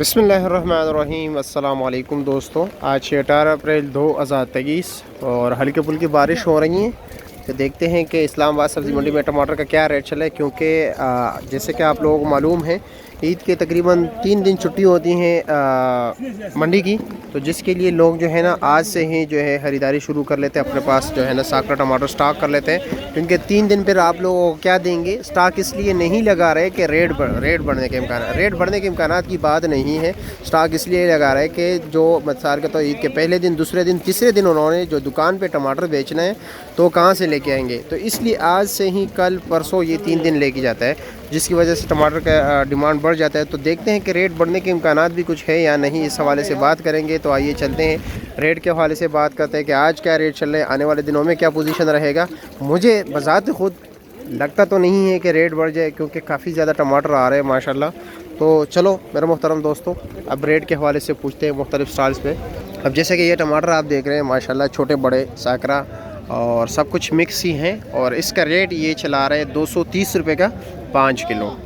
बिस्मिल्लाहिर्रहमानिर्रहीम। अस्सलाम वालेकुम दोस्तों, आज 18 अप्रैल 2023 और हल्की फुल्की बारिश हो रही है। तो देखते हैं कि इस्लामाबाद सब्ज़ी मंडी में टमाटर का क्या रेट चला है, क्योंकि जैसे कि आप लोगों को मालूम है ईद के तकरीबन 3 दिन छुट्टी होती हैं मंडी की, तो जिसके लिए लोग जो है ना आज से ही जो है ख़रीदारी शुरू कर लेते हैं, अपने पास जो है ना साकरा टमाटर स्टॉक कर लेते हैं। क्योंकि 3 दिन फिर आप लोगों को क्या देंगे, स्टॉक इसलिए नहीं लगा रहे कि रेट बढ़ने के इम्कान की बात नहीं है। स्टॉक इसलिए लगा रहे कि जो मसार के तो ईद के पहले दिन, दूसरे दिन, तीसरे दिन उन्होंने जो दुकान पे टमाटर बेचना है तो कहाँ से लेके आएंगे, तो इसलिए आज से ही कल परसों ये 3 दिन लेके जाता है, जिसकी वजह से टमाटर का डिमांड बढ़ जाता है। तो देखते हैं कि रेट बढ़ने के इम्कानात भी कुछ है या नहीं, इस हवाले से बात करेंगे। तो आइए चलते हैं रेट के हवाले से बात करते हैं कि आज क्या रेट चल रहे हैं, आने वाले दिनों में क्या पोजीशन रहेगा। मुझे बज़ात खुद लगता तो नहीं है कि रेट बढ़ जाए, क्योंकि काफ़ी ज़्यादा टमाटर आ रहे हैं माशाल्लाह। तो चलो मेरे मोहतरम दोस्तों, अब रेट के हवाले से पूछते हैं मुख्तलिफ स्टॉल्स पे। अब जैसे कि ये टमाटर आप देख रहे हैं माशाल्लाह, छोटे बड़े साकरा और सब कुछ मिक्स ही हैं, और इसका रेट ये चला रहे हैं 230 रुपये का 5 किलो।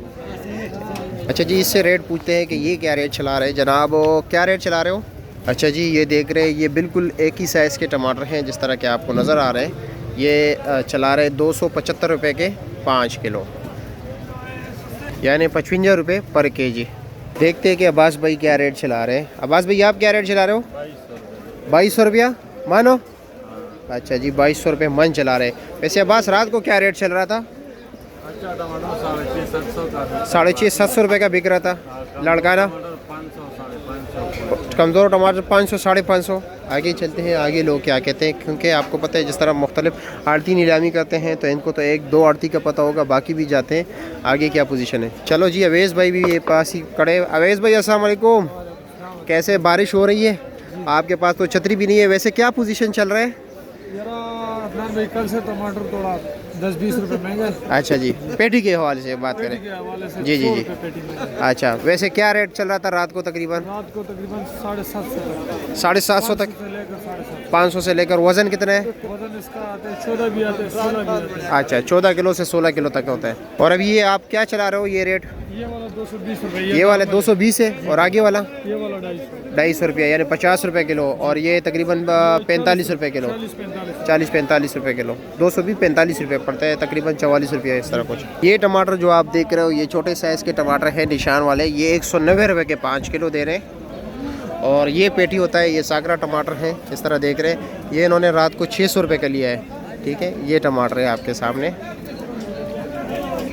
अच्छा जी, इससे रेट पूछते हैं कि ये क्या रेट चला रहे हैं जनाब, क्या रेट चला रहे हो? अच्छा जी, ये देख रहे हैं, ये बिल्कुल एक ही साइज़ के टमाटर हैं जिस तरह के आपको नज़र आ रहे हैं। ये चला रहे 275 रुपये के 5 किलो, यानी 55 रुपये पर केजी। देखते हैं कि अब्बास भाई क्या रेट चला रहे हैं। अब्बास भाई आप क्या रेट चला रहे हो? 2200 रुपया मानो। अच्छा जी, 2200 रुपये मन चला रहे। वैसे अब्बास रात को क्या रेट चल रहा था? अच्छा टमाटर 650-700 रुपये का बिक रहा था। लड़काना कमज़ोर टमाटर 500-550। आगे चलते हैं, आगे लोग क्या कहते हैं, क्योंकि आपको पता है जिस तरह मुख्तलिफ आड़ती नीलामी करते हैं तो इनको तो 1-2 आड़ती का पता होगा, बाकी भी जाते हैं आगे क्या पोजीशन है। चलो जी, अवैस भाई भी ये पास ही खड़े। अवैस भाई अस्सलाम वालेकुम, कैसे? बारिश हो रही है, आपके पास तो छतरी भी नहीं है, वैसे क्या पोजीशन चल रहा है? कल से टमाटर थोड़ा 10-20 रुपये महंगा। अच्छा जी, पेटी के हवाले से बात करें। जी जी जी, अच्छा वैसे क्या रेट चल रहा था रात को? तकरीबन 750 तक, 500 से लेकर। वज़न कितना है? वजन इसका आते हैं 14 भी आते हैं, 16 भी आते हैं। अच्छा, 14 किलो से 16 किलो तक होता है। और अभी ये आप क्या चला रहे हो ये रेट? ये वाला 220 रुपये, ये वाला 220 है, और आगे वाला ये वाला 250 रुपये, यानी 50 रुपये किलो। और ये तकरीबन 45 रुपये किलो, 40-45 रुपये किलो। 220 45 रुपये पड़ता है, तकरीबन 44 रुपये इस तरह कुछ। ये टमाटर जो आप देख रहे हो, ये छोटे साइज़ के टमाटर हैं निशान वाले, ये 190 रुपये के 5 किलो दे रहे हैं। और ये पेटी होता है, ये सागरा टमाटर हैं इस तरह देख रहे हैं। ये इन्होंने रात को 600 रुपये का लिया है। ठीक है, ये टमाटर है आपके सामने,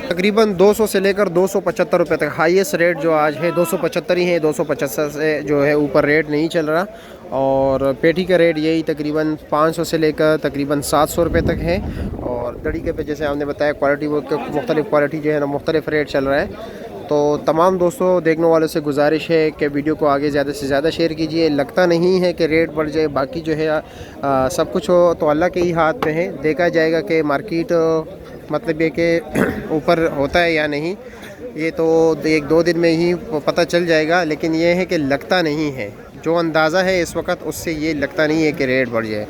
तकरीबन 200 से लेकर 275 रुपये तक। हाईएस्ट रेट जो आज है 275 ही है, 275 से जो है ऊपर रेट नहीं चल रहा। और पेटी का रेट यही तकरीबन 500 से लेकर तकरीबन 700 रुपये तक है। और तरीके पे जैसे हमने बताया क्वालिटी, वो मुख्तलिफ क्वालिटी जो है ना मुख्तलिफ रेट चल रहा है। तो तमाम दोस्तों देखने वालों से गुजारिश है कि वीडियो को आगे ज़्यादा से ज़्यादा शेयर कीजिए। लगता नहीं है कि रेट बढ़ जाए, बाकी जो है सब कुछ हो तो अल्लाह के ही हाथ में है। देखा जाएगा कि मार्केट मतलब ये कि ऊपर होता है या नहीं, ये तो 1-2 दिन में ही पता चल जाएगा। लेकिन ये है कि लगता नहीं है, जो अंदाज़ा है इस वक्त उससे ये लगता नहीं है कि रेट बढ़ जाए।